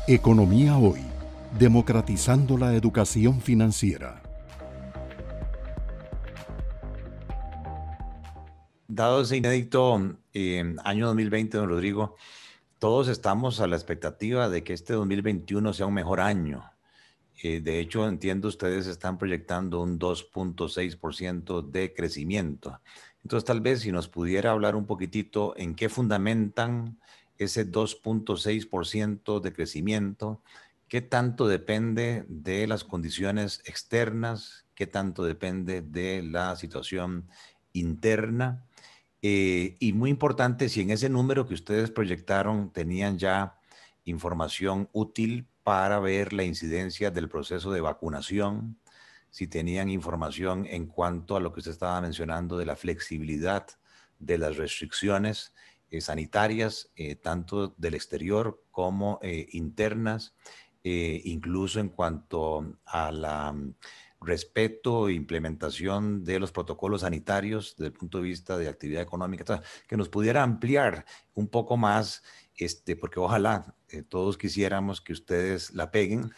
Economía Hoy, democratizando la educación financiera. Dado ese inédito año 2020, don Rodrigo, todos estamos a la expectativa de que este 2021 sea un mejor año. De hecho, entiendo, ustedes están proyectando un 2.6% de crecimiento. Entonces, tal vez si nos pudiera hablar un poquitito en qué fundamentan ese 2.6% de crecimiento, qué tanto depende de las condiciones externas, qué tanto depende de la situación interna. Y muy importante, si en ese número que ustedes proyectaron tenían ya información útil para ver la incidencia del proceso de vacunación, si tenían información en cuanto a lo que usted estaba mencionando de la flexibilidad de las restricciones sanitarias, tanto del exterior como internas, incluso en cuanto a la respeto e implementación de los protocolos sanitarios desde el punto de vista de actividad económica, entonces, que nos pudiera ampliar un poco más, porque ojalá todos quisiéramos que ustedes la peguen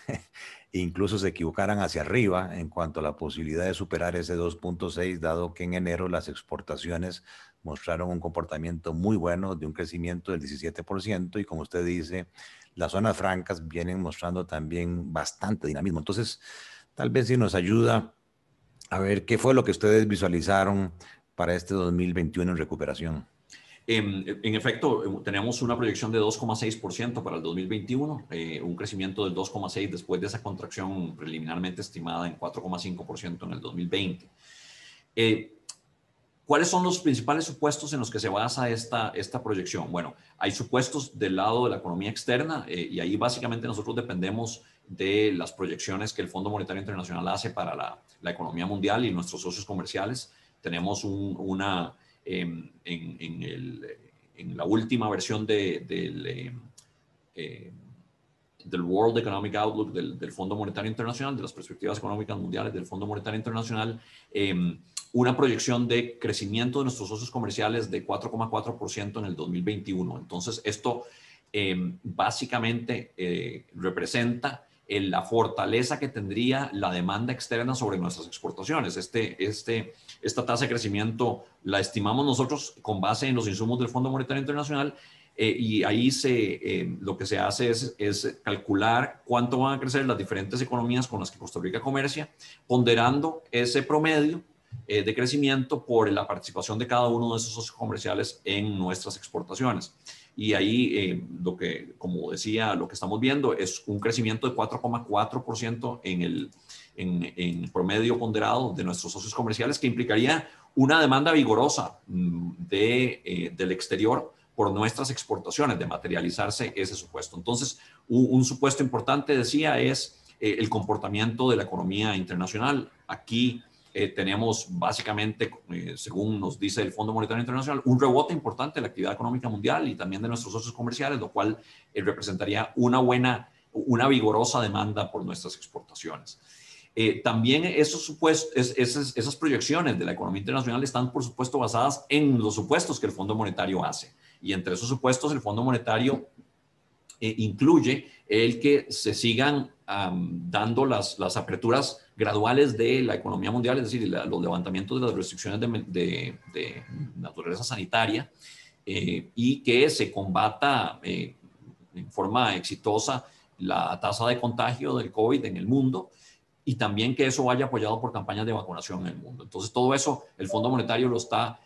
e incluso se equivocaran hacia arriba en cuanto a la posibilidad de superar ese 2.6, dado que en enero las exportaciones mostraron un comportamiento muy bueno de un crecimiento del 17% y como usted dice, las zonas francas vienen mostrando también bastante dinamismo. Entonces, tal vez si nos ayuda a ver qué fue lo que ustedes visualizaron para este 2021 en recuperación. En efecto, tenemos una proyección de 2,6% para el 2021, un crecimiento del 2,6% después de esa contracción preliminarmente estimada en 4,5% en el 2020. ¿Cuáles son los principales supuestos en los que se basa esta proyección? Bueno, hay supuestos del lado de la economía externa y ahí básicamente nosotros dependemos de las proyecciones que el Fondo Monetario Internacional hace para la economía mundial y nuestros socios comerciales. Tenemos en la última versión del World Economic Outlook del Fondo Monetario Internacional, de las perspectivas económicas mundiales del Fondo Monetario Internacional, una proyección de crecimiento de nuestros socios comerciales de 4,4% en el 2021. Entonces, esto básicamente representa la fortaleza que tendría la demanda externa sobre nuestras exportaciones. Esta tasa de crecimiento la estimamos nosotros con base en los insumos del Fondo Monetario Internacional y ahí lo que se hace es calcular cuánto van a crecer las diferentes economías con las que Costa Rica comercia, ponderando ese promedio de crecimiento por la participación de cada uno de esos socios comerciales en nuestras exportaciones. Y ahí, como decía, lo que estamos viendo es un crecimiento de 4,4% en el promedio ponderado de nuestros socios comerciales, que implicaría una demanda vigorosa del exterior por nuestras exportaciones, de materializarse ese supuesto. Entonces, un supuesto importante, decía, es el comportamiento de la economía internacional. Aquí tenemos básicamente, según nos dice el Fondo Monetario Internacional, un rebote importante de la actividad económica mundial y también de nuestros socios comerciales, lo cual representaría una vigorosa demanda por nuestras exportaciones. También esas proyecciones de la economía internacional están, por supuesto, basadas en los supuestos que el Fondo Monetario hace. Y entre esos supuestos, el Fondo Monetario incluye el que se sigan dando las aperturas graduales de la economía mundial, es decir, los levantamientos de las restricciones de naturaleza sanitaria y que se combata en forma exitosa la tasa de contagio del COVID en el mundo y también que eso vaya apoyado por campañas de vacunación en el mundo. Entonces, todo eso el Fondo Monetario lo está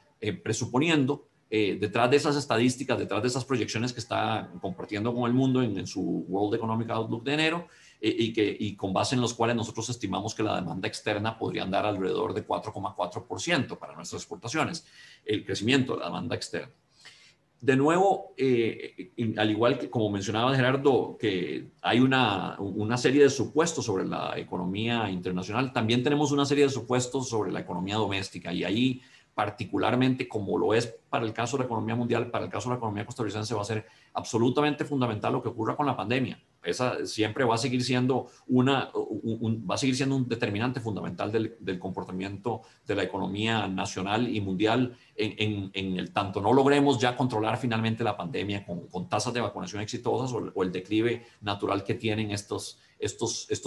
presuponiendo. Detrás de esas estadísticas, detrás de esas proyecciones que está compartiendo con el mundo en su World Economic Outlook de enero y con base en los cuales nosotros estimamos que la demanda externa podría andar alrededor de 4,4% para nuestras exportaciones, el crecimiento de la demanda externa. De nuevo, al igual que como mencionaba Gerardo, que hay una serie de supuestos sobre la economía internacional, también tenemos una serie de supuestos sobre la economía doméstica y ahí particularmente como lo es para el caso de la economía mundial, para el caso de la economía costarricense va a ser absolutamente fundamental lo que ocurra con la pandemia. esa siempre va a seguir siendo va a seguir siendo un determinante fundamental del comportamiento de la economía nacional y mundial en el tanto no logremos ya controlar finalmente la pandemia con tasas de vacunación exitosas o el declive natural que tienen estos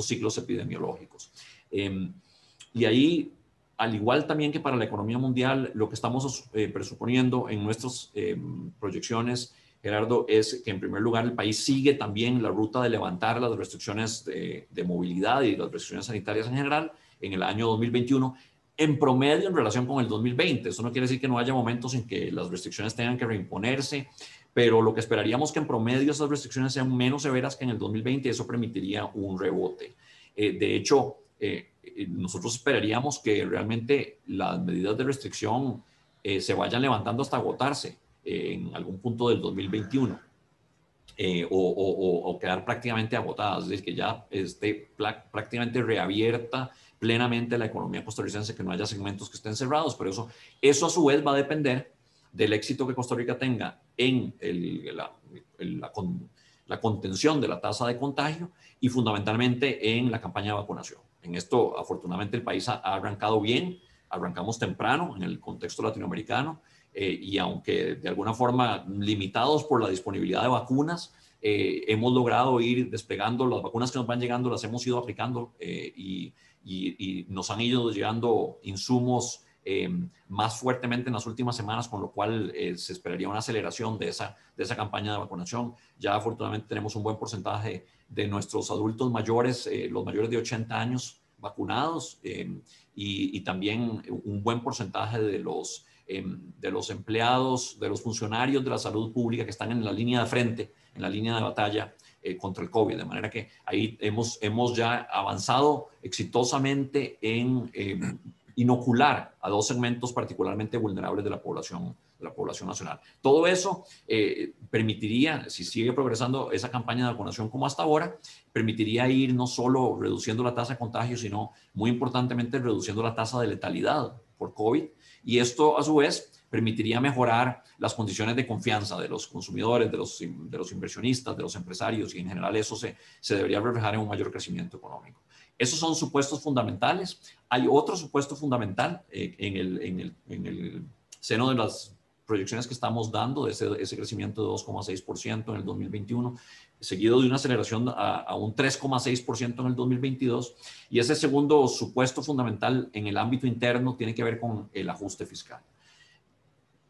ciclos epidemiológicos. Y ahí, al igual también que para la economía mundial, lo que estamos presuponiendo en nuestras proyecciones, Gerardo, es que en primer lugar el país sigue también la ruta de levantar las restricciones de movilidad y las restricciones sanitarias en general en el año 2021, en promedio en relación con el 2020. Eso no quiere decir que no haya momentos en que las restricciones tengan que reimponerse, pero lo que esperaríamos que en promedio esas restricciones sean menos severas que en el 2020 y eso permitiría un rebote. De hecho, nosotros esperaríamos que realmente las medidas de restricción se vayan levantando hasta agotarse en algún punto del 2021 o quedar prácticamente agotadas, es decir, que ya esté prácticamente reabierta plenamente la economía costarricense, que no haya segmentos que estén cerrados, pero eso a su vez va a depender del éxito que Costa Rica tenga en la contención de la tasa de contagio y fundamentalmente en la campaña de vacunación. En esto, afortunadamente, el país ha arrancado bien, arrancamos temprano en el contexto latinoamericano, y aunque de alguna forma limitados por la disponibilidad de vacunas, hemos logrado ir desplegando las vacunas que nos van llegando, las hemos ido aplicando y nos han ido llegando insumos más fuertemente en las últimas semanas, con lo cual se esperaría una aceleración de esa campaña de vacunación. Ya afortunadamente tenemos un buen porcentaje de nuestros adultos mayores, los mayores de 80 años vacunados, y también un buen porcentaje de los empleados, de los funcionarios de la salud pública que están en la línea de frente, en la línea de batalla contra el COVID. De manera que ahí hemos ya avanzado exitosamente en inocular a dos segmentos particularmente vulnerables de la población nacional. Todo eso permitiría, si sigue progresando esa campaña de vacunación como hasta ahora, permitiría ir no solo reduciendo la tasa de contagio, sino muy importantemente reduciendo la tasa de letalidad por COVID. Y esto, a su vez, permitiría mejorar las condiciones de confianza de los consumidores, de los inversionistas, de los empresarios, y en general eso se debería reflejar en un mayor crecimiento económico. Esos son supuestos fundamentales. Hay otro supuesto fundamental en el seno de las proyecciones que estamos dando, de ese crecimiento de 2,6% en el 2021, seguido de una aceleración a un 3,6% en el 2022. Y ese segundo supuesto fundamental en el ámbito interno tiene que ver con el ajuste fiscal.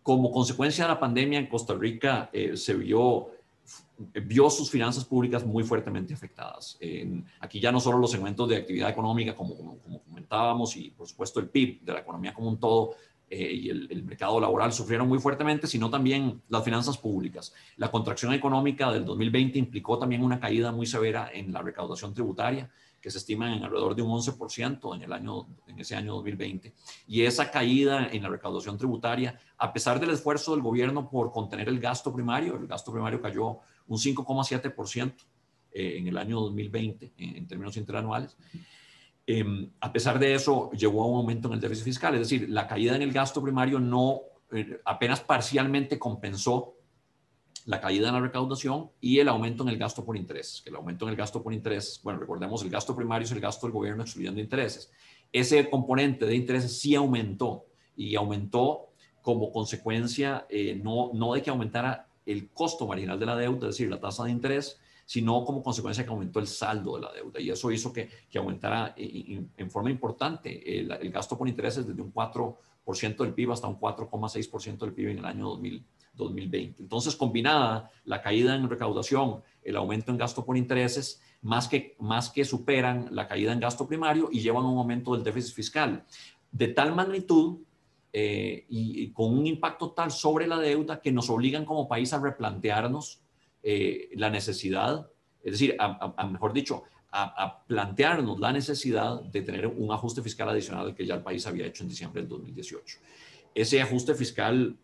Como consecuencia de la pandemia en Costa Rica se vio sus finanzas públicas muy fuertemente afectadas. Aquí ya no solo los segmentos de actividad económica, como comentábamos, y por supuesto el PIB de la economía como un todo, y el mercado laboral sufrieron muy fuertemente, sino también las finanzas públicas. La contracción económica del 2020 implicó también una caída muy severa en la recaudación tributaria, que se estima en alrededor de un 11% en ese año 2020. Y esa caída en la recaudación tributaria, a pesar del esfuerzo del gobierno por contener el gasto primario cayó un 5,7% en el año 2020 en términos interanuales. A pesar de eso, llevó a un aumento en el déficit fiscal, es decir, la caída en el gasto primario apenas parcialmente compensó la caída en la recaudación y el aumento en el gasto por intereses. Que el aumento en el gasto por intereses, bueno, recordemos, el gasto primario es el gasto del gobierno excluyendo intereses. Ese componente de intereses sí aumentó, y aumentó como consecuencia no de que aumentara el costo marginal de la deuda, es decir, la tasa de interés, sino como consecuencia que aumentó el saldo de la deuda, y eso hizo que aumentara en forma importante el gasto por intereses desde un 4% del PIB hasta un 4,6% del PIB en el año 2020. Entonces, combinada la caída en recaudación, el aumento en gasto por intereses, más que superan la caída en gasto primario y llevan a un aumento del déficit fiscal de tal magnitud y con un impacto tal sobre la deuda que nos obligan como país a replantearnos la necesidad, es decir, mejor dicho, a plantearnos la necesidad de tener un ajuste fiscal adicional al que ya el país había hecho en diciembre del 2018. Ese ajuste fiscal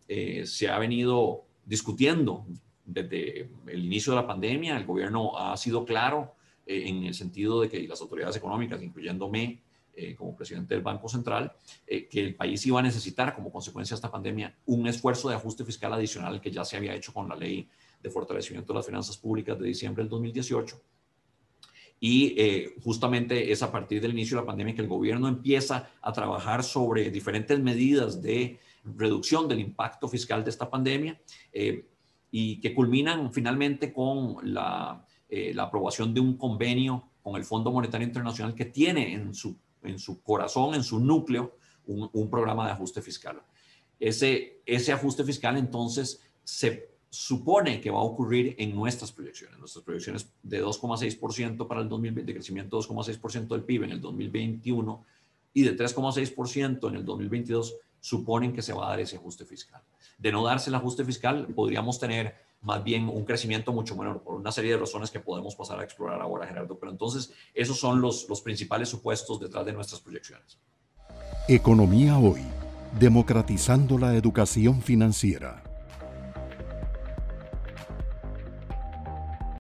se ha venido discutiendo desde el inicio de la pandemia. El gobierno ha sido claro en el sentido de que las autoridades económicas, incluyéndome como presidente del Banco Central, que el país iba a necesitar como consecuencia de esta pandemia un esfuerzo de ajuste fiscal adicional que ya se había hecho con la ley de fortalecimiento de las finanzas públicas de diciembre del 2018. Y justamente es a partir del inicio de la pandemia que el gobierno empieza a trabajar sobre diferentes medidas de reducción del impacto fiscal de esta pandemia y que culminan finalmente con la aprobación de un convenio con el Fondo Monetario Internacional que tiene en su corazón, en su núcleo, un programa de ajuste fiscal. Ese ajuste fiscal entonces se supone que va a ocurrir en nuestras proyecciones de 2,6% para el 2020, de crecimiento de 2,6% del PIB en el 2021 y de 3,6% en el 2022, suponen que se va a dar ese ajuste fiscal. De no darse el ajuste fiscal, podríamos tener más bien un crecimiento mucho menor por una serie de razones que podemos pasar a explorar ahora, Gerardo. Pero entonces, esos son los principales supuestos detrás de nuestras proyecciones. Economía Hoy, democratizando la educación financiera.